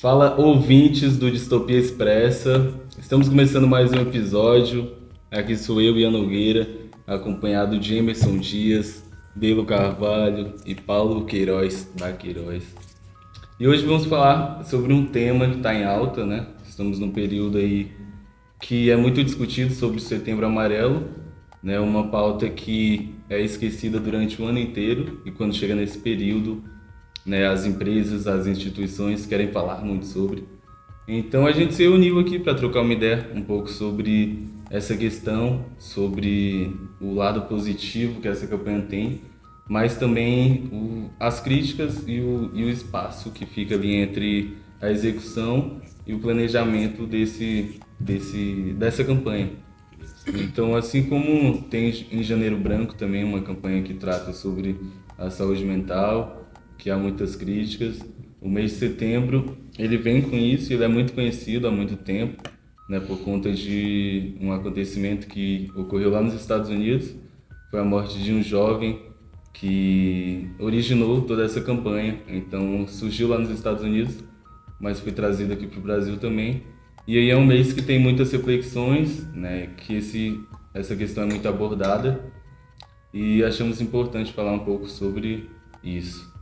Fala, ouvintes do Distopia Expressa. Estamos começando mais um episódio. Aqui sou eu, Ian Nogueira, acompanhado de Emerson Dias, Belo Carvalho e Paulo Queiroz da Queiroz. E hoje vamos falar sobre um tema que está em alta, né? Estamos num período aí que é muito discutido sobre o Setembro Amarelo, né? Uma pauta que é esquecida durante o ano inteiro e quando chega nesse período, né, as empresas, as instituições querem falar muito sobre. Então a gente se uniu aqui para trocar uma ideia um pouco sobre essa questão, sobre o lado positivo que essa campanha tem, mas também as críticas e o espaço que fica ali entre a execução e o planejamento dessa campanha. Então, assim como tem em Janeiro Branco também uma campanha que trata sobre a saúde mental, que há muitas críticas, o mês de setembro ele vem com isso, ele é muito conhecido há muito tempo, né, por conta de um acontecimento que ocorreu lá nos Estados Unidos, foi a morte de um jovem que originou toda essa campanha. Então surgiu lá nos Estados Unidos, mas foi trazido aqui para o Brasil também. E aí é um mês que tem muitas reflexões, né, que essa questão é muito abordada e achamos importante falar um pouco sobre isso.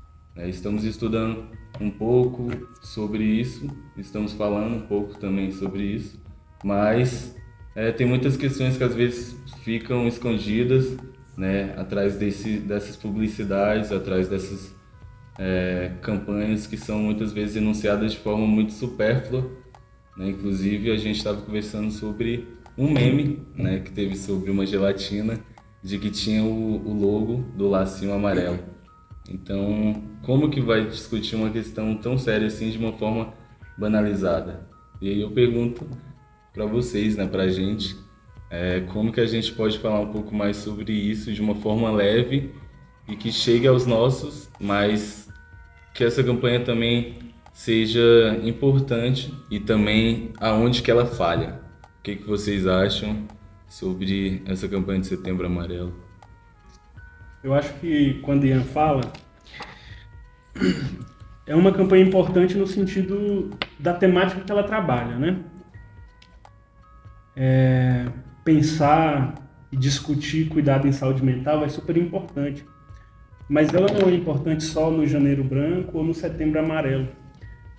Estamos estudando um pouco sobre isso, estamos falando um pouco também sobre isso, mas tem muitas questões que às vezes ficam escondidas, né, atrás dessas publicidades, atrás dessas campanhas que são muitas vezes enunciadas de forma muito supérflua, né? Inclusive a gente estava conversando sobre um meme, né, que teve sobre uma gelatina de que tinha o logo do lacinho amarelo. Então, como que vai discutir uma questão tão séria assim de uma forma banalizada? E aí eu pergunto para vocês, né, para a gente, como que a gente pode falar um pouco mais sobre isso de uma forma leve e que chegue aos nossos, mas que essa campanha também seja importante e também aonde que ela falha. O que vocês acham sobre essa campanha de Setembro Amarelo? Eu acho que quando Ian fala, é uma campanha importante no sentido da temática que ela trabalha, né? Pensar e discutir cuidado em saúde mental é super importante. Mas ela não é importante só no Janeiro Branco ou no Setembro Amarelo.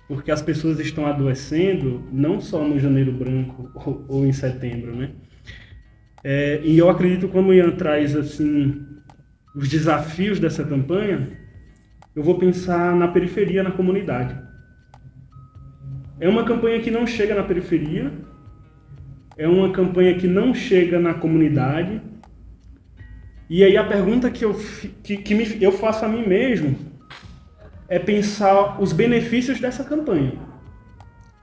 Porque as pessoas estão adoecendo não só no Janeiro Branco ou em setembro, né? E eu acredito, como o Ian traz assim, os desafios dessa campanha, eu vou pensar na periferia, na comunidade. É uma campanha que não chega na periferia, é uma campanha que não chega na comunidade. E aí a pergunta que eu faço a mim mesmo é pensar os benefícios dessa campanha,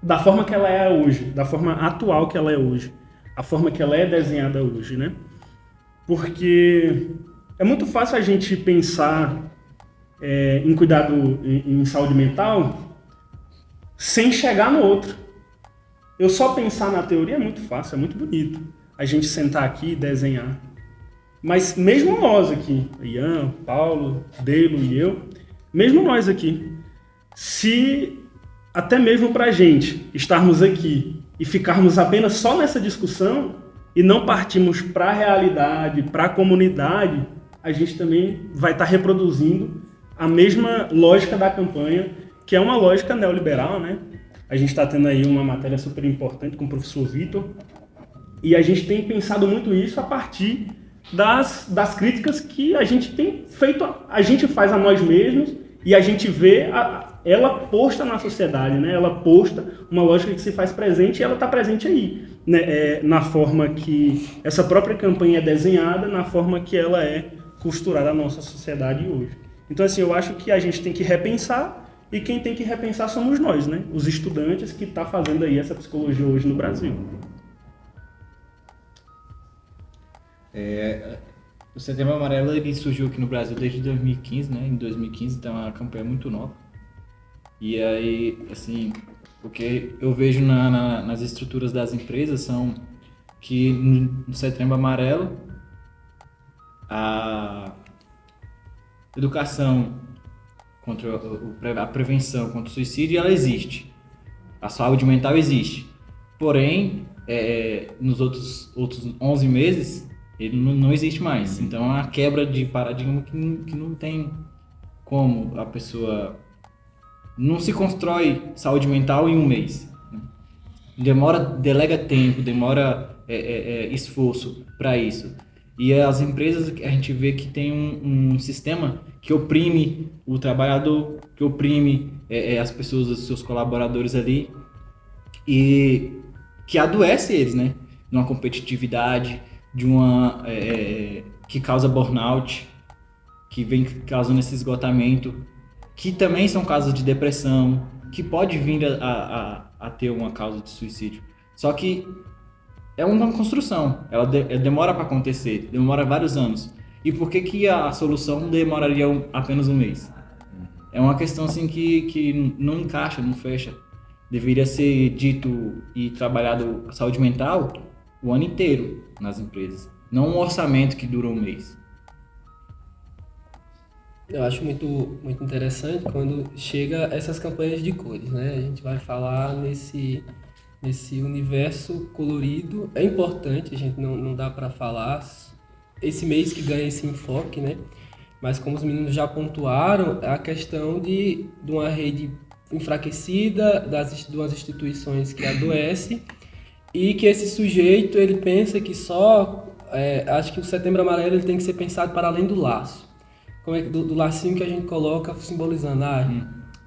da forma que ela é hoje, da forma atual que ela é hoje, a forma que ela é desenhada hoje, né? Porque é muito fácil a gente pensar em cuidado em saúde mental sem chegar no outro. Eu só pensar na teoria é muito fácil, é muito bonito. A gente sentar aqui e desenhar. Mas mesmo nós aqui, Ian, Paulo, Belo e eu, mesmo nós aqui, se até mesmo para a gente estarmos aqui e ficarmos apenas só nessa discussão e não partirmos para a realidade, para a comunidade, a gente também vai estar reproduzindo a mesma lógica da campanha, que é uma lógica neoliberal, né? A gente está tendo aí uma matéria super importante com o professor Vitor, e a gente tem pensado muito isso a partir das críticas que a gente tem feito, a gente faz a nós mesmos e a gente vê ela posta na sociedade, né? Ela posta uma lógica que se faz presente e ela está presente aí, né? Na forma que essa própria campanha é desenhada, na forma que ela é costurada na nossa sociedade hoje. Então, assim, eu acho que a gente tem que repensar, e quem tem que repensar somos nós, né? Os estudantes que estão fazendo aí essa psicologia hoje no Brasil. O Setembro Amarelo ele surgiu aqui no Brasil desde 2015, né? Em 2015, então é uma campanha muito nova. E aí, assim, o que eu vejo nas estruturas das empresas são que no Setembro Amarelo a educação contra a prevenção contra o suicídio, ela existe. A saúde mental existe. Porém, nos outros 11 meses, ele não existe mais. Então, é uma quebra de paradigma que não tem como a pessoa... Não se constrói saúde mental em um mês. Delega tempo, demora esforço para isso. E as empresas, a gente vê que tem um sistema que oprime o trabalhador, que oprime as pessoas, os seus colaboradores ali, e que adoece eles, né? Numa competitividade, que causa burnout, que vem causando esse esgotamento, que também são casos de depressão, que pode vir a ter uma causa de suicídio. Só que é uma construção, ela demora para acontecer, demora vários anos. E por que a solução demoraria apenas um mês? É uma questão assim que não encaixa, não fecha. Deveria ser dito e trabalhado a saúde mental o ano inteiro nas empresas, não um orçamento que dura um mês. Eu acho muito, muito interessante quando chega essas campanhas de cores, né? A gente vai falar nesse universo colorido. É importante, a gente não dá para falar esse mês que ganha esse enfoque, né? Mas como os meninos já pontuaram, a questão de uma rede enfraquecida, de umas instituições que adoecem, e que esse sujeito ele pensa que acho que o Setembro Amarelo ele tem que ser pensado para além do laço. Como é que do lacinho que a gente coloca simbolizando,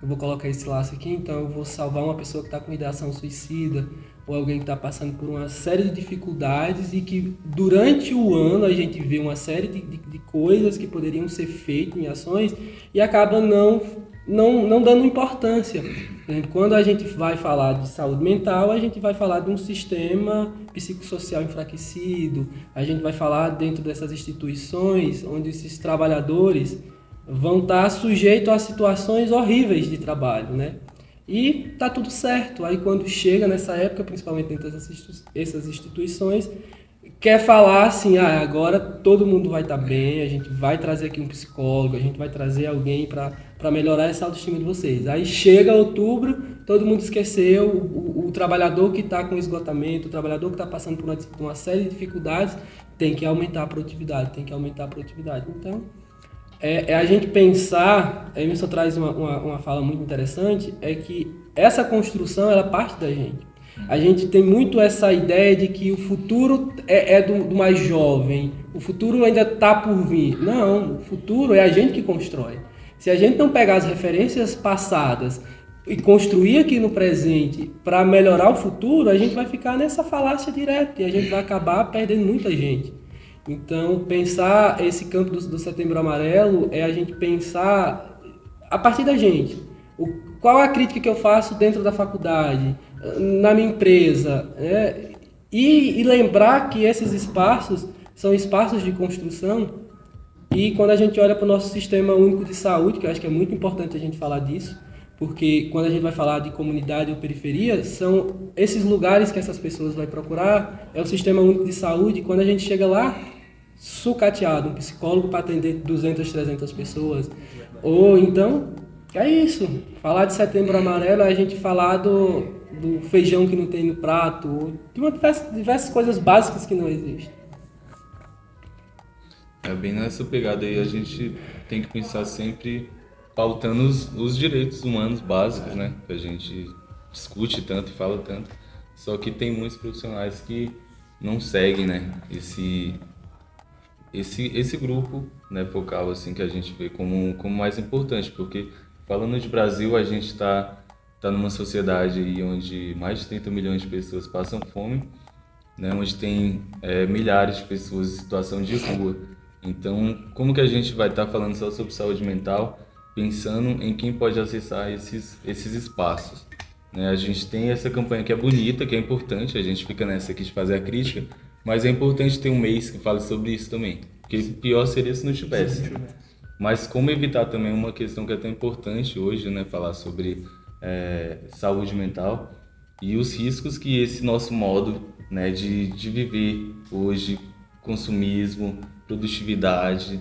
eu vou colocar esse laço aqui, então eu vou salvar uma pessoa que está com ideação suicida, ou alguém que está passando por uma série de dificuldades, e que durante o ano a gente vê uma série de coisas que poderiam ser feitas em ações e acaba não dando importância. Quando a gente vai falar de saúde mental, a gente vai falar de um sistema psicossocial enfraquecido, a gente vai falar dentro dessas instituições onde esses trabalhadores vão estar sujeitos a situações horríveis de trabalho, né? E tá tudo certo. Aí quando chega nessa época, principalmente dentro dessas instituições, quer falar assim, agora todo mundo vai estar bem, a gente vai trazer aqui um psicólogo, a gente vai trazer alguém para melhorar essa autoestima de vocês. Aí chega outubro, todo mundo esqueceu, o trabalhador que está com esgotamento, o trabalhador que está passando por uma série de dificuldades, tem que aumentar a produtividade. Então, a gente pensar, a Emerson traz uma fala muito interessante, é que essa construção, ela parte da gente. A gente tem muito essa ideia de que o futuro é do mais jovem, o futuro ainda está por vir. Não, o futuro é a gente que constrói. Se a gente não pegar as referências passadas e construir aqui no presente para melhorar o futuro, a gente vai ficar nessa falácia direta e a gente vai acabar perdendo muita gente. Então, pensar esse campo do Setembro Amarelo é a gente pensar a partir da gente. Qual é a crítica que eu faço dentro da faculdade, na minha empresa, né? E lembrar que esses espaços são espaços de construção. E quando a gente olha para o nosso Sistema Único de Saúde, que eu acho que é muito importante a gente falar disso, porque quando a gente vai falar de comunidade ou periferia, são esses lugares que essas pessoas vão procurar, é o Sistema Único de Saúde, e quando a gente chega lá, sucateado, um psicólogo para atender 200, 300 pessoas, ou então, é isso, falar de Setembro Amarelo é a gente falar do feijão que não tem no prato, de diversas coisas básicas que não existem. É bem nessa pegada aí, a gente tem que pensar sempre pautando os direitos humanos básicos, né? Que a gente discute tanto e fala tanto. Só que tem muitos profissionais que não seguem, né? Esse grupo, né, focal assim, que a gente vê como mais importante. Porque falando de Brasil, a gente tá numa sociedade aí onde mais de 30 milhões de pessoas passam fome, né? Onde tem milhares de pessoas em situação de rua. Então, como que a gente vai estar falando só sobre saúde mental, pensando em quem pode acessar esses espaços? Né? A gente tem essa campanha que é bonita, que é importante, a gente fica nessa aqui de fazer a crítica, mas é importante ter um mês que fale sobre isso também, porque pior seria se não tivesse. Mas como evitar também uma questão que é tão importante hoje, né, falar sobre saúde mental e os riscos que esse nosso modo, né, de viver hoje, consumismo, produtividade,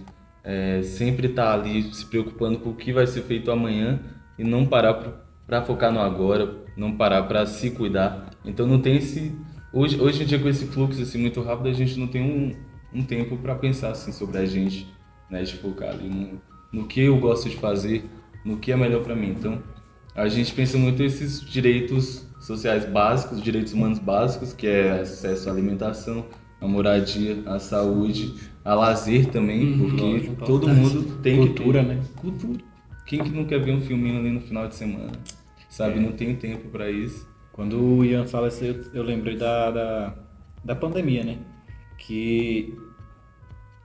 sempre estar ali se preocupando com o que vai ser feito amanhã e não parar para focar no agora, não parar para se cuidar. Então não tem esse... Hoje em dia, com esse fluxo assim, muito rápido, a gente não tem um tempo para pensar assim, sobre a gente, né? De focar ali no que eu gosto de fazer, no que é melhor para mim. Então, a gente pensa muito nesses direitos sociais básicos, direitos humanos básicos, que é acesso à alimentação, à moradia, à saúde, a lazer também, porque lógico, todo mundo tem Cultura, que ter né? cultura. Quem que não quer ver um filminho ali no final de semana? Sabe, não tem tempo para isso. Quando o Ian fala isso, eu lembrei da pandemia, né? Que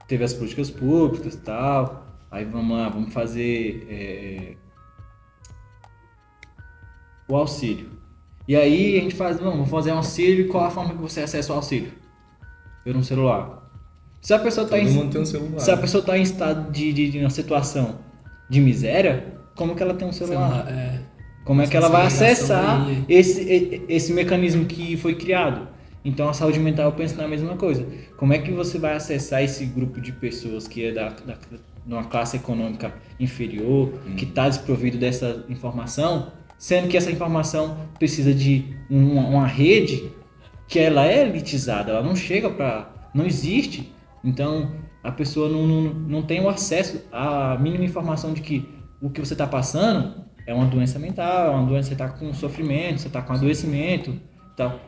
teve as políticas públicas e tal, aí vamos lá, vamos fazer o auxílio. E aí a gente faz, vamos fazer um auxílio, e qual a forma que você acessa o auxílio? Pelo celular. Se a pessoa está Todo mundo tem um celular. se a pessoa tá em estado de uma situação de miséria, como que ela tem um celular? Como é que ela vai acessar esse mecanismo que foi criado? Então a saúde mental eu penso na mesma coisa. Como é que você vai acessar esse grupo de pessoas que é de uma classe econômica inferior, que está desprovido dessa informação, sendo que essa informação precisa de uma rede que ela é elitizada, ela não chega não existe. Então a pessoa não tem o acesso à mínima informação de que o que você está passando é uma doença mental, é uma doença, você está com sofrimento, você está com adoecimento, tal.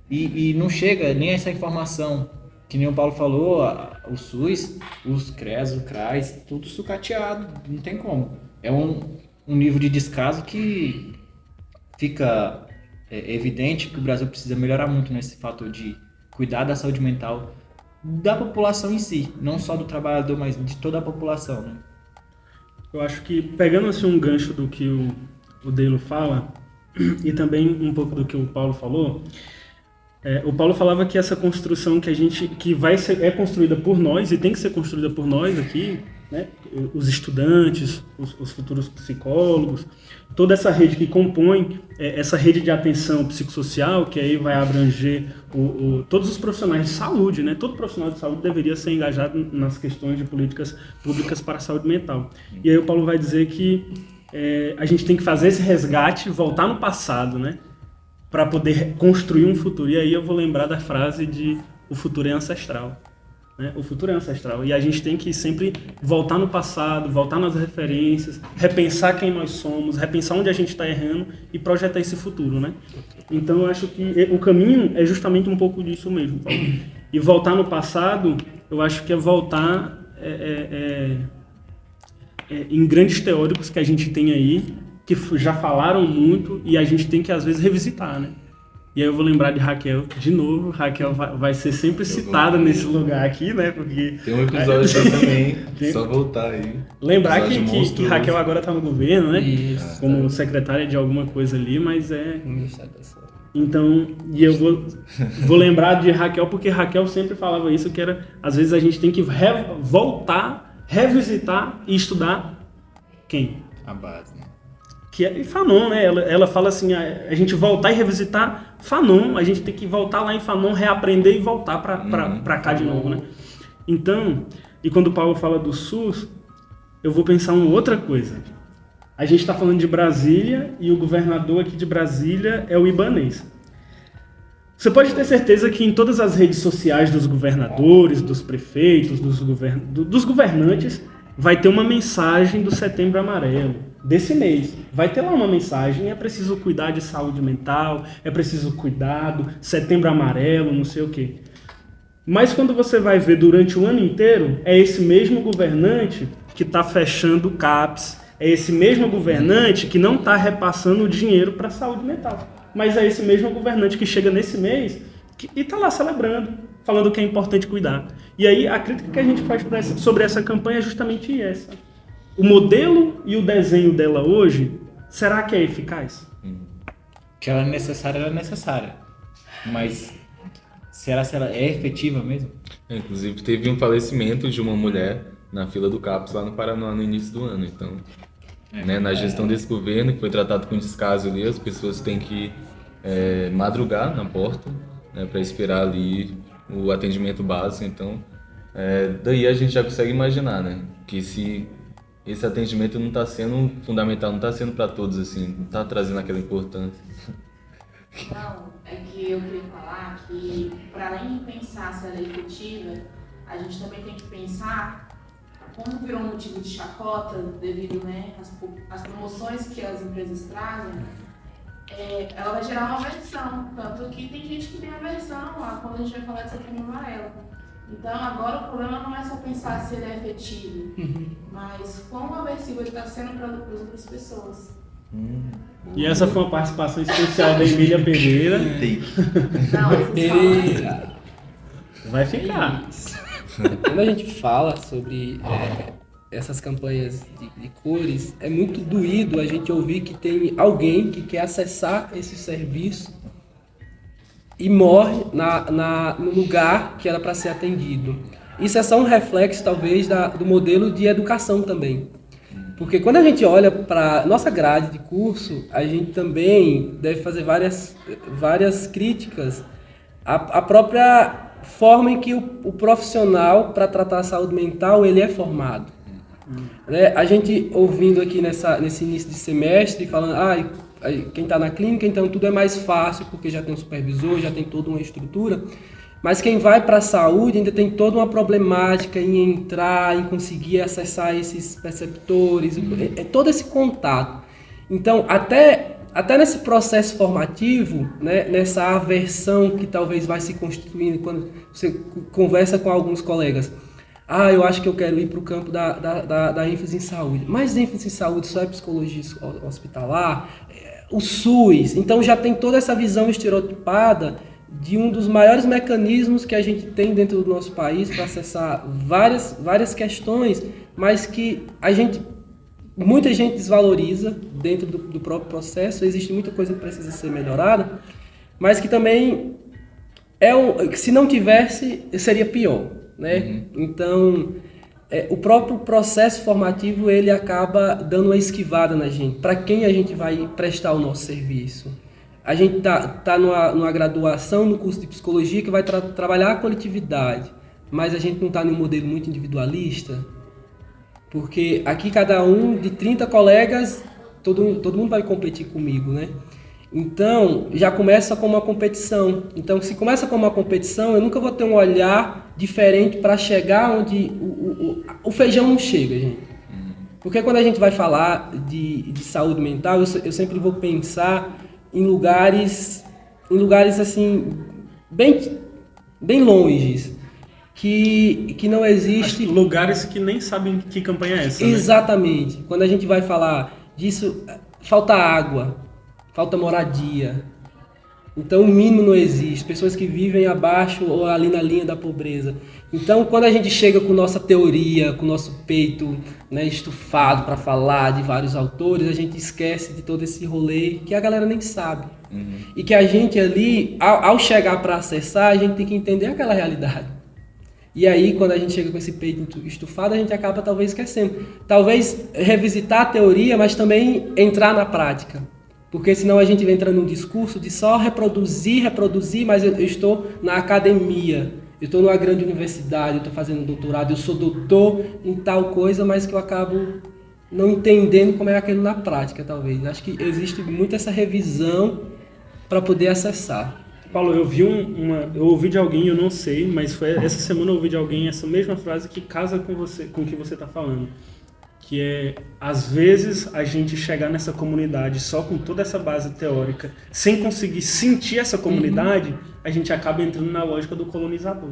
E não chega nem essa informação, que nem o Paulo falou, o SUS, os CREAS, o CRAS, tudo sucateado, não tem como. É um nível de descaso que fica evidente que o Brasil precisa melhorar muito nesse fator de cuidar da saúde mental da população em si, não só do trabalhador, mas de toda a população, né? Eu acho que, pegando assim um gancho do que o Deilo fala, e também um pouco do que o Paulo falou, o Paulo falava que essa construção é construída por nós, e tem que ser construída por nós aqui, né? Os estudantes, os futuros psicólogos, toda essa rede que compõe essa rede de atenção psicossocial, que aí vai abranger todos os profissionais de saúde, né? Todo profissional de saúde deveria ser engajado nas questões de políticas públicas para a saúde mental. E aí o Paulo vai dizer que a gente tem que fazer esse resgate, voltar no passado, né? Para poder construir um futuro. E aí eu vou lembrar da frase de o futuro é ancestral. Né? O futuro é ancestral. E a gente tem que sempre voltar no passado, voltar nas referências, repensar quem nós somos, repensar onde a gente está errando e projetar esse futuro. Né? Então eu acho que o caminho é justamente um pouco disso mesmo, Paulo. E voltar no passado, eu acho que é voltar em grandes teóricos que a gente tem aí, que já falaram muito e a gente tem que às vezes revisitar, né? E aí eu vou lembrar de Raquel de novo. Raquel vai ser sempre citada nesse lugar aqui, né? Porque tem um episódio aí também, só voltar aí. Lembrar que Raquel agora está no governo, né? Isso, como secretária de alguma coisa ali, mas Então, e eu vou lembrar de Raquel porque Raquel sempre falava isso, que era, às vezes a gente tem que voltar, revisitar e estudar quem? A base, né? Que é Fanon, né? Ela fala assim, a gente voltar e revisitar Fanon, a gente tem que voltar lá em Fanon, reaprender e voltar para cá de novo, né? Então, e quando o Paulo fala do SUS, eu vou pensar uma outra coisa. A gente está falando de Brasília e o governador aqui de Brasília é o Ibanez. Você pode ter certeza que em todas as redes sociais dos governadores, dos prefeitos, dos governantes, vai ter uma mensagem do Setembro Amarelo, desse mês. Vai ter lá uma mensagem, é preciso cuidar de saúde mental, é preciso cuidado, Setembro Amarelo, não sei o quê. Mas quando você vai ver durante o ano inteiro, é esse mesmo governante que está fechando o CAPS, é esse mesmo governante que não está repassando o dinheiro para a saúde mental. Mas é esse mesmo governante que chega nesse mês e está lá celebrando, falando que é importante cuidar. E aí a crítica que a gente faz sobre essa campanha é justamente essa. O modelo e o desenho dela hoje, será que é eficaz? Que ela é necessária. Mas será que ela é efetiva mesmo? Inclusive teve um falecimento de uma mulher na fila do CAPS lá no Paraná no início do ano. Então, na gestão desse governo, que foi tratado com descaso ali, as pessoas têm que madrugar na porta, né, para esperar ali o atendimento básico. Então, daí a gente já consegue imaginar, né, que se esse atendimento não está sendo fundamental, não está sendo para todos, assim, não está trazendo aquela importância. Não, é que eu queria falar que, para além de pensar se ela é efetiva, a gente também tem que pensar como virou um motivo de chacota devido, né, às promoções que as empresas trazem. Ela vai gerar uma aversão, tanto que tem gente que tem aversão lá quando a gente vai falar de Setembro Amarelo. Então agora o problema não é só pensar se ele é efetivo, mas quão aversivo ele está sendo para as outras pessoas. E essa foi uma participação especial da Emília Pereira. Não, Vai ficar. Quando a gente fala sobre essas campanhas de cores, é muito doído a gente ouvir que tem alguém que quer acessar esse serviço e morre no lugar que era para ser atendido. Isso é só um reflexo, talvez, do modelo de educação também. Porque quando a gente olha para nossa grade de curso, a gente também deve fazer várias críticas à própria forma em que o profissional para tratar a saúde mental ele é formado. Né? A gente ouvindo aqui nesse início de semestre, falando, quem está na clínica, então tudo é mais fácil, porque já tem um supervisor, já tem toda uma estrutura. Mas quem vai para a saúde ainda tem toda uma problemática em entrar, em conseguir acessar esses perceptores, todo esse contato. Então, até nesse processo formativo, né, nessa aversão que talvez vai se constituindo quando você conversa com alguns colegas, eu acho que eu quero ir para o campo da ênfase em saúde. Mas ênfase em saúde só é psicologia hospitalar, o SUS. Então já tem toda essa visão estereotipada de um dos maiores mecanismos que a gente tem dentro do nosso país para acessar várias questões, mas que muita gente desvaloriza dentro do próprio processo. Existe muita coisa que precisa ser melhorada, mas que também se não tivesse, seria pior, né? Então, o próprio processo formativo ele acaba dando uma esquivada na gente. Para quem a gente vai prestar o nosso serviço? A gente tá numa graduação no curso de psicologia que vai trabalhar a coletividade, mas a gente não está num modelo muito individualista, porque aqui cada um de 30 colegas, todo mundo vai competir comigo, né? Então, já começa como uma competição. Então, se começa como uma competição, eu nunca vou ter um olhar diferente para chegar onde o feijão não chega, gente. Porque quando a gente vai falar de saúde mental, eu sempre vou pensar em lugares assim, bem longes, que não existe... Lugares que nem sabem que campanha é essa, né? Exatamente. Quando a gente vai falar disso, falta água, falta moradia. Então o mínimo não existe. Pessoas que vivem abaixo ou ali na linha da pobreza. Então quando a gente chega com nossa teoria, com nosso peito, né, estufado para falar de vários autores, a gente esquece de todo esse rolê que a galera nem sabe. E que a gente ali, ao chegar para acessar, a gente tem que entender aquela realidade. E aí, quando a gente chega com esse peito estufado, a gente acaba talvez esquecendo. Talvez revisitar a teoria, mas também entrar na prática. Porque senão a gente vai entrar num discurso de só reproduzir, mas eu estou na academia, eu estou numa grande universidade, eu estou fazendo doutorado, eu sou doutor em tal coisa, mas que eu acabo não entendendo como é aquilo na prática, talvez. Acho que existe muito essa revisão para poder acessar. Paulo, eu ouvi de alguém, eu não sei, mas foi essa semana eu ouvi de alguém essa mesma frase que casa com o que você está falando. Que é, às vezes, a gente chegar nessa comunidade só com toda essa base teórica, sem conseguir sentir essa comunidade, a gente acaba entrando na lógica do colonizador.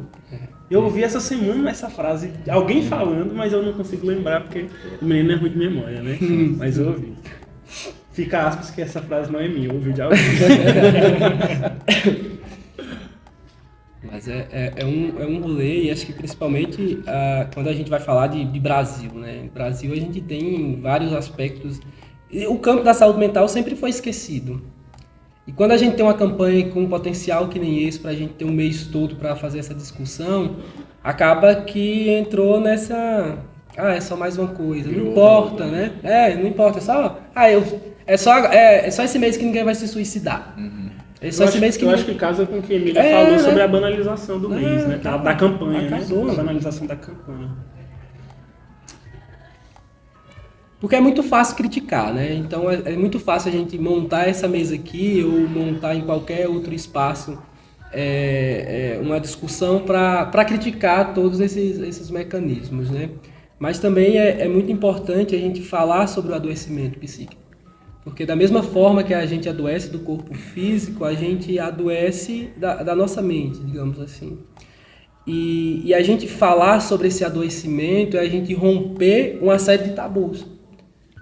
Eu ouvi essa semana essa frase, alguém falando, mas eu não consigo lembrar, porque o menino é ruim de memória, né? Mas eu ouvi. Fica aspas que essa frase não é minha, eu ouvi de alguém. Mas é um rolê, e acho que principalmente quando a gente vai falar de Brasil, né? No Brasil a gente tem vários aspectos. O campo da saúde mental sempre foi esquecido. E quando a gente tem uma campanha com um potencial que nem esse, para a gente ter um mês todo para fazer essa discussão, acaba que entrou nessa... é só mais uma coisa. Não importa, né? Não importa, é só esse mês que ninguém vai se suicidar. Eu acho que casa com o que a Emília falou sobre a banalização do mês, né? Da campanha, né? A banalização da campanha. Porque é muito fácil criticar, né? Então é muito fácil a gente montar essa mesa aqui ou montar em qualquer outro espaço uma discussão para criticar todos esses mecanismos, né? Mas também é muito importante a gente falar sobre o adoecimento psíquico. Porque da mesma forma que a gente adoece do corpo físico, a gente adoece da nossa mente, digamos assim. E a gente falar sobre esse adoecimento é a gente romper uma série de tabus.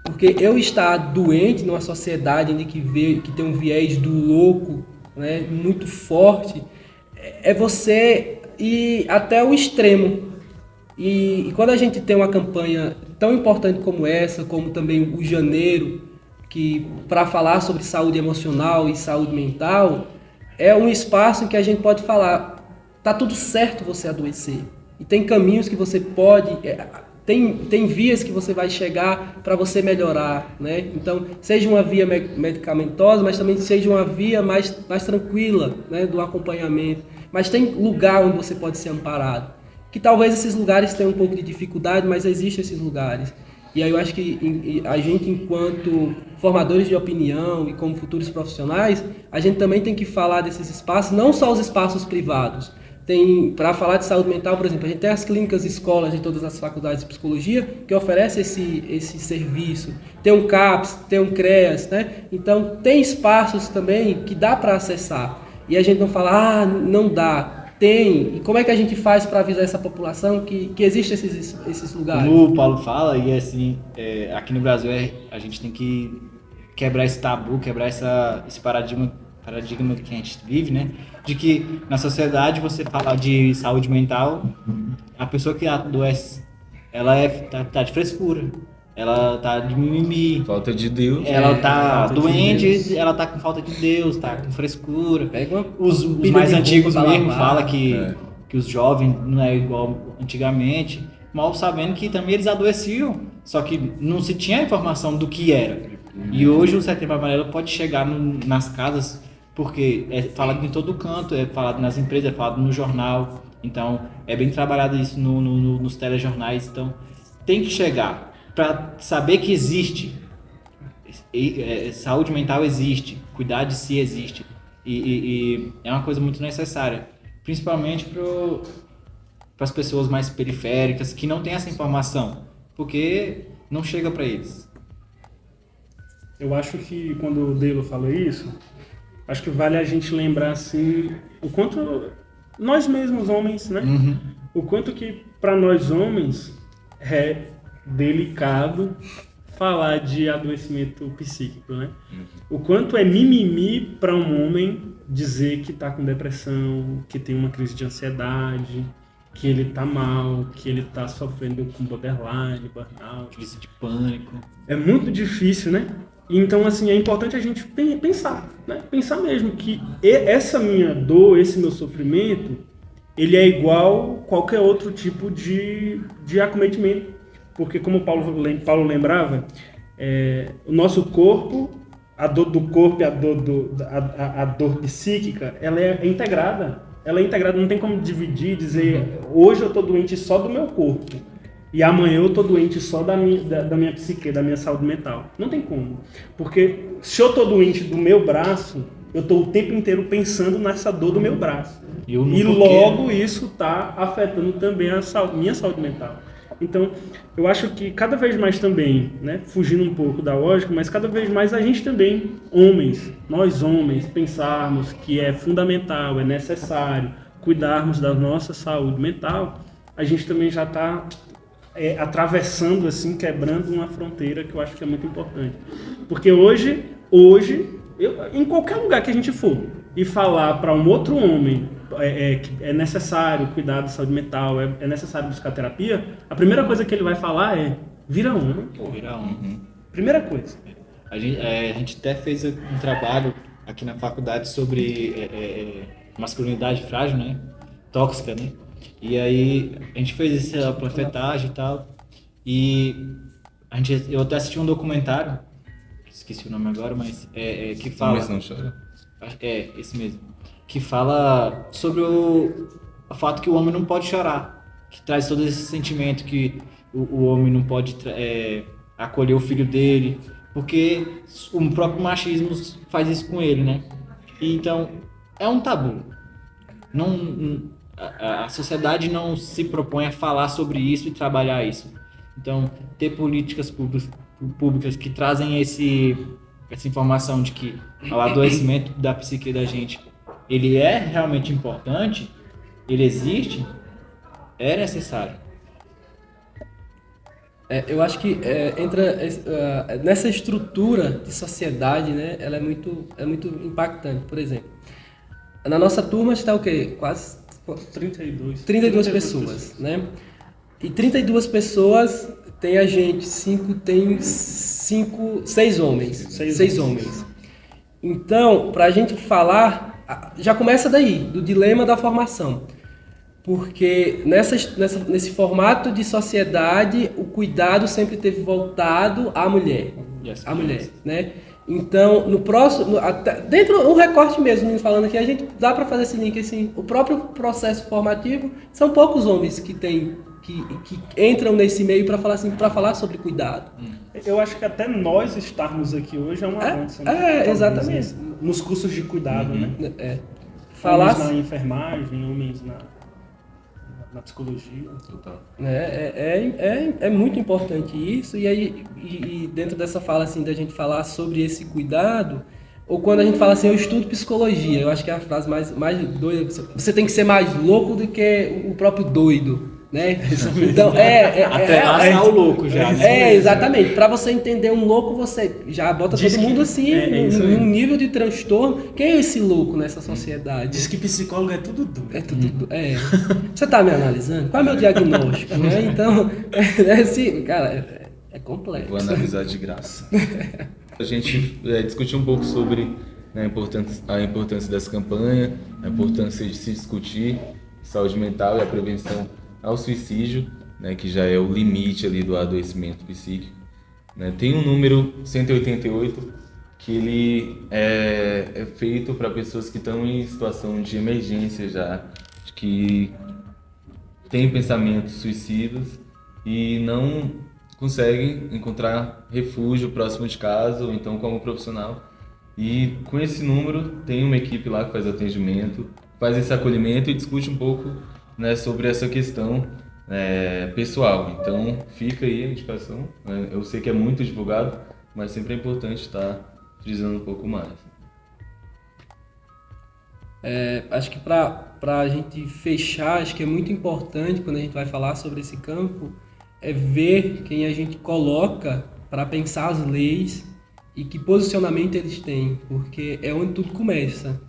Porque eu estar doente numa sociedade que tem um viés do louco, né, muito forte, é você ir até o extremo. E quando a gente tem uma campanha tão importante como essa, como também o Janeiro, que para falar sobre saúde emocional e saúde mental, é um espaço em que a gente pode falar, tá tudo certo você adoecer. E tem caminhos que você pode, tem vias que você vai chegar para você melhorar, né? Então, seja uma via medicamentosa, mas também seja uma via mais tranquila, né, do acompanhamento. Mas tem lugar onde você pode ser amparado. Que talvez esses lugares tenham um pouco de dificuldade, mas existem esses lugares. E aí eu acho que a gente, enquanto formadores de opinião e como futuros profissionais, a gente também tem que falar desses espaços, não só os espaços privados. Para falar de saúde mental, por exemplo, a gente tem as clínicas escolas de todas as faculdades de psicologia que oferecem esse serviço. Tem um CAPS, tem um CREAS, né? Então tem espaços também que dá para acessar. E a gente não fala, não dá. Tem. E como é que a gente faz para avisar essa população que existem esses lugares? Como o Paulo fala, e assim, aqui no Brasil a gente tem que quebrar esse tabu, quebrar esse paradigma que a gente vive, né? De que na sociedade você fala de saúde mental, a pessoa que adoece, ela tá de frescura. Ela tá de mimimi. Falta de Deus. Ela tá doente, ela tá com falta de Deus, tá com frescura. Os mais antigos mesmo falam que os jovens não é igual antigamente, mal sabendo que também eles adoeciam, só que não se tinha informação do que era. E hoje o Setembro Amarelo pode chegar nas casas, porque é falado em todo canto, é falado nas empresas, é falado no jornal. Então, é bem trabalhado isso nos telejornais. Então, tem que chegar. Para saber que existe, saúde mental existe, cuidar de si existe, e é uma coisa muito necessária, principalmente para as pessoas mais periféricas que não têm essa informação, porque não chega para eles. Eu acho que quando o Delo falou isso, acho que vale a gente lembrar assim o quanto nós mesmos homens, né? Uhum. O quanto que para nós homens é delicado falar de adoecimento psíquico, né? O quanto é mimimi para um homem dizer que está com depressão, que tem uma crise de ansiedade, que ele está mal, que ele está sofrendo com borderline, burnout. Crise de pânico. É muito difícil, né? Então, assim, é importante a gente pensar, né? Pensar mesmo que essa minha dor, esse meu sofrimento, ele é igual qualquer outro tipo de acometimento. Porque, como o Paulo lembrava, o nosso corpo, a dor do corpo e a dor psíquica, ela é integrada. Ela é integrada, não tem como dividir, dizer, hoje eu estou doente só do meu corpo e amanhã eu estou doente só da minha psique, da minha saúde mental. Não tem como. Porque se eu estou doente do meu braço, eu estou o tempo inteiro pensando nessa dor do meu braço. E logo isso está afetando também minha saúde mental. Então, eu acho que cada vez mais também, né, fugindo um pouco da lógica, mas cada vez mais a gente também, nós homens, pensarmos que é fundamental, é necessário cuidarmos da nossa saúde mental, a gente também já está atravessando, assim, quebrando uma fronteira que eu acho que é muito importante. Porque hoje em qualquer lugar que a gente for e falar para um outro homem que é necessário cuidar da saúde mental, é necessário buscar terapia, a primeira coisa que ele vai falar é vira homem. Vira homem. Primeira coisa. A gente até fez um trabalho aqui na faculdade sobre masculinidade frágil, né? Tóxica, né? E aí a gente fez essa panfletagem e tal. E eu até assisti um documentário, esqueci o nome agora, mas que fala... Mas não chora. Esse mesmo. Que fala sobre o fato que o homem não pode chorar. Que traz todo esse sentimento que o homem não pode acolher o filho dele, porque o próprio machismo faz isso com ele, né? E, então, é um tabu. A sociedade não se propõe a falar sobre isso e trabalhar isso. Então, ter políticas públicas que trazem essa informação de que o adoecimento da psique da gente, ele é realmente importante, ele existe, é necessário. Eu acho que entra nessa estrutura de sociedade, né? Ela é muito impactante. Por exemplo, na nossa turma está o quê? Quase 32 pessoas, né? E 32 pessoas tem a gente, 6 homens. Seis homens. Então, para a gente falar, já começa daí, do dilema da formação. Porque nesse formato de sociedade, o cuidado sempre teve voltado à mulher. À mulher, né? Então, no próximo, dentro do recorte mesmo, falando aqui, a gente dá para fazer esse link assim, o próprio processo formativo, são poucos homens que entram nesse meio para falar sobre cuidado. Eu acho que até nós estarmos aqui hoje é um avanço. Exatamente. Nos cursos de cuidado, né? Falar Homens na enfermagem, homens na psicologia. Total. É muito importante isso, e aí e dentro dessa fala assim, da gente falar sobre esse cuidado, ou quando a gente fala assim, eu estudo psicologia, eu acho que é a frase mais doida, você tem que ser mais louco do que o próprio doido, né? Então, até lá está o louco já. Exatamente. Para você entender um louco, você já bota todo mundo assim, num nível de transtorno. Quem é esse louco nessa sociedade? Diz que psicólogo é tudo doido. Você tá me analisando? Qual é o meu diagnóstico? Né? Então, assim, cara, é complexo. Vou analisar de graça. A gente discutiu um pouco sobre a importância dessa campanha, a importância de se discutir saúde mental e a prevenção ao suicídio, né, que já é o limite ali do adoecimento psíquico. Né? Tem um número 188 que ele é feito para pessoas que estão em situação de emergência já, que têm pensamentos suicidas e não conseguem encontrar refúgio próximo de casa ou então como profissional. E com esse número tem uma equipe lá que faz atendimento, faz esse acolhimento e discute um pouco, né, sobre essa questão pessoal. Então fica aí a indicação. Eu sei que é muito divulgado, mas sempre é importante estar frisando um pouco mais. Acho que para a gente fechar, acho que é muito importante quando a gente vai falar sobre esse campo, é ver quem a gente coloca para pensar as leis e que posicionamento eles têm, porque é onde tudo começa.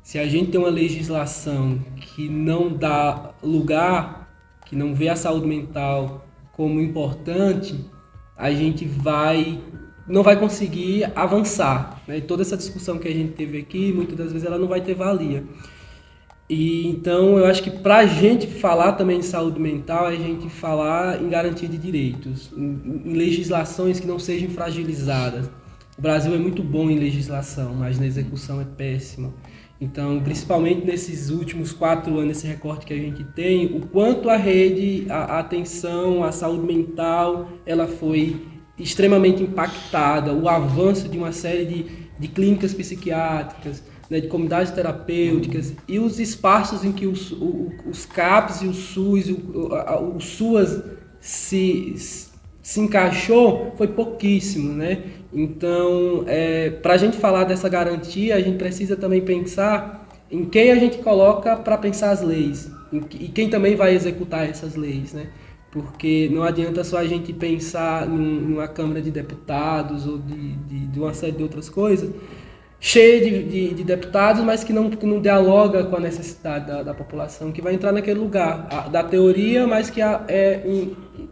Se a gente tem uma legislação que não dá lugar, que não vê a saúde mental como importante, a gente não vai conseguir avançar. Né? E toda essa discussão que a gente teve aqui, muitas das vezes ela não vai ter valia. E então eu acho que para a gente falar também de saúde mental, é a gente falar em garantia de direitos, em legislações que não sejam fragilizadas. O Brasil é muito bom em legislação, mas na execução é péssimo. Então, principalmente nesses últimos 4 anos, esse recorte que a gente tem, o quanto a rede, a atenção, a saúde mental, ela foi extremamente impactada, o avanço de uma série de clínicas psiquiátricas, né, de comunidades terapêuticas, e os espaços em que os CAPs e o SUS, o SUAS se encaixou, foi pouquíssimo, né? Então, para a gente falar dessa garantia, a gente precisa também pensar em quem a gente coloca para pensar as leis e quem também vai executar essas leis, né? Porque não adianta só a gente pensar numa Câmara de Deputados ou de uma série de outras coisas, cheia de deputados, mas que não dialoga com a necessidade da população, que vai entrar naquele lugar da teoria, mas que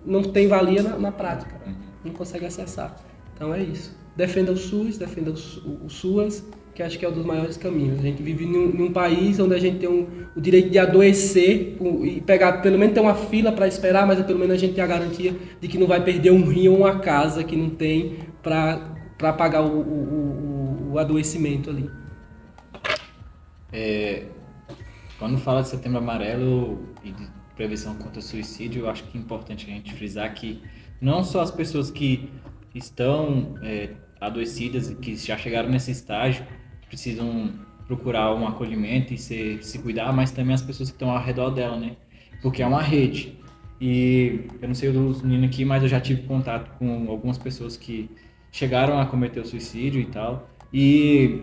não tem valia na prática, não consegue acessar. Então é isso. Defenda o SUS, defenda o SUAS, que acho que é um dos maiores caminhos. A gente vive num país onde a gente tem o direito de adoecer e pegar, pelo menos ter uma fila para esperar, mas pelo menos a gente tem a garantia de que não vai perder um rim ou uma casa que não tem para pagar o adoecimento ali. Quando fala de Setembro Amarelo e de prevenção contra o suicídio, eu acho que é importante a gente frisar que não só as pessoas que estão adoecidas e que já chegaram nesse estágio precisam procurar um acolhimento e se cuidar, mas também as pessoas que estão ao redor dela, né? Porque é uma rede. E eu não sei os meninos aqui, mas eu já tive contato com algumas pessoas que chegaram a cometer o suicídio e tal. E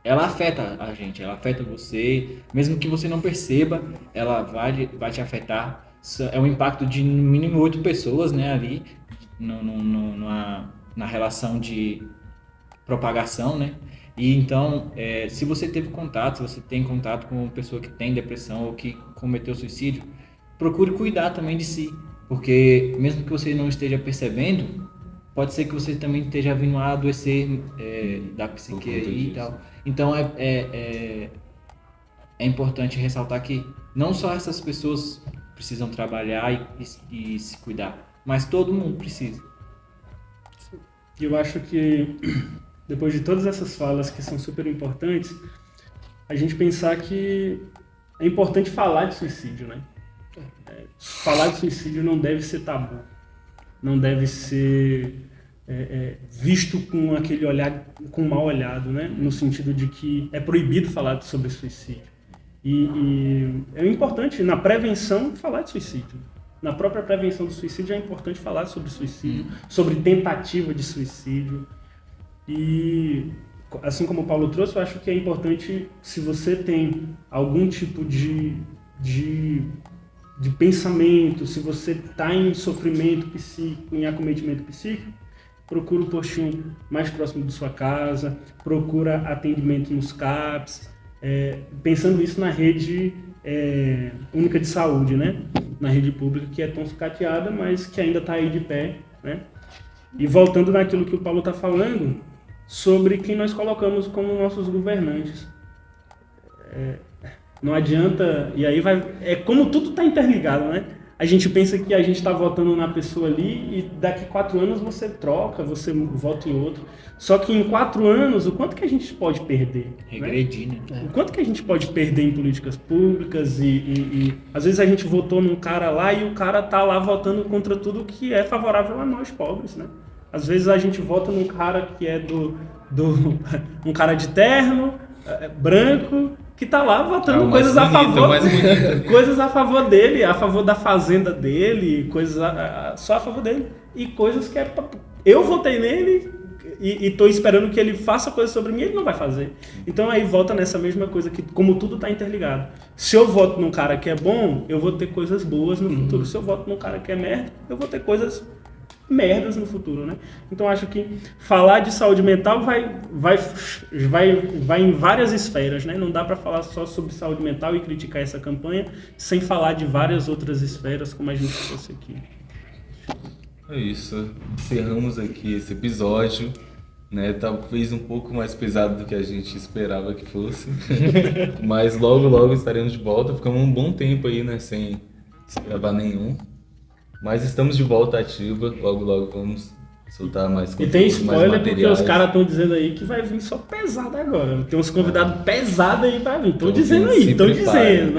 ela afeta a gente, ela afeta você, mesmo que você não perceba, ela vai te afetar. É um impacto de no mínimo 8 pessoas, né, ali na relação de propagação, né? E então, se você teve contato, se você tem contato com uma pessoa que tem depressão ou que cometeu suicídio, procure cuidar também de si, porque mesmo que você não esteja percebendo, pode ser que você também esteja vindo a adoecer da psique aí e tal. Então é importante ressaltar que não só essas pessoas precisam trabalhar e se cuidar, mas todo mundo precisa. E eu acho que, depois de todas essas falas que são super importantes, a gente pensar que é importante falar de suicídio, né? Falar de suicídio não deve ser tabu, não deve ser visto com aquele olhar, com mal olhado, né? No sentido de que é proibido falar sobre suicídio. E é importante, na prevenção, falar de suicídio. Na própria prevenção do suicídio é importante falar sobre suicídio, sobre tentativa de suicídio. E, assim como o Paulo trouxe, eu acho que é importante, se você tem algum tipo de pensamento, se você está em sofrimento psíquico, em acometimento psíquico, procura o postinho mais próximo de sua casa, procura atendimento nos CAPs, pensando isso na rede única de saúde, né? Na rede pública, que é tão sucateada, mas que ainda está aí de pé, né? E voltando naquilo que o Paulo está falando, sobre quem nós colocamos como nossos governantes. Não adianta, e aí como tudo está interligado, né? A gente pensa que a gente está votando na pessoa ali e daqui 4 anos você troca, você vota em outro. Só que em 4 anos, o quanto que a gente pode perder? Regredir, né? O quanto que a gente pode perder em políticas públicas e às vezes a gente votou num cara lá e o cara tá lá votando contra tudo que é favorável a nós pobres, né? Às vezes a gente vota num cara que é um cara de terno, branco, que tá lá votando coisas a favor, coisas a favor dele, a favor da fazenda dele, coisas só a favor dele, e coisas que eu votei nele e tô esperando que ele faça coisas sobre mim, ele não vai fazer. Então aí volta nessa mesma coisa, que como tudo tá interligado. Se eu voto num cara que é bom, eu vou ter coisas boas no futuro. Se eu voto num cara que é merda, eu vou ter coisas merdas no futuro, né? Então acho que falar de saúde mental vai em várias esferas, né? Não dá para falar só sobre saúde mental e criticar essa campanha sem falar de várias outras esferas, como a gente trouxe aqui. É isso. Encerramos aqui esse episódio, né? Talvez um pouco mais pesado do que a gente esperava que fosse, mas logo estaremos de volta. Ficamos um bom tempo aí, né? Sem gravar nenhum. Mas estamos de volta ativa, logo vamos soltar mais conteúdo. E tem spoiler porque os caras estão dizendo aí que vai vir só pesado agora. Tem uns convidados pesados aí pra vir. Estão dizendo aí, estão dizendo.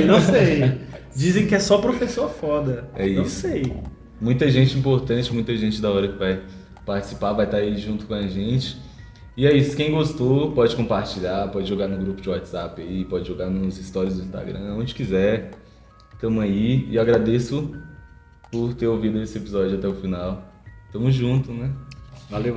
Não sei. Dizem que é só professor foda. É isso. Não sei. Muita gente importante, muita gente da hora que vai participar, vai estar aí junto com a gente. E é isso, quem gostou pode compartilhar, pode jogar no grupo de WhatsApp aí, pode jogar nos stories do Instagram, onde quiser. Tamo aí e agradeço por ter ouvido esse episódio até o final. Tamo junto, né? Valeu.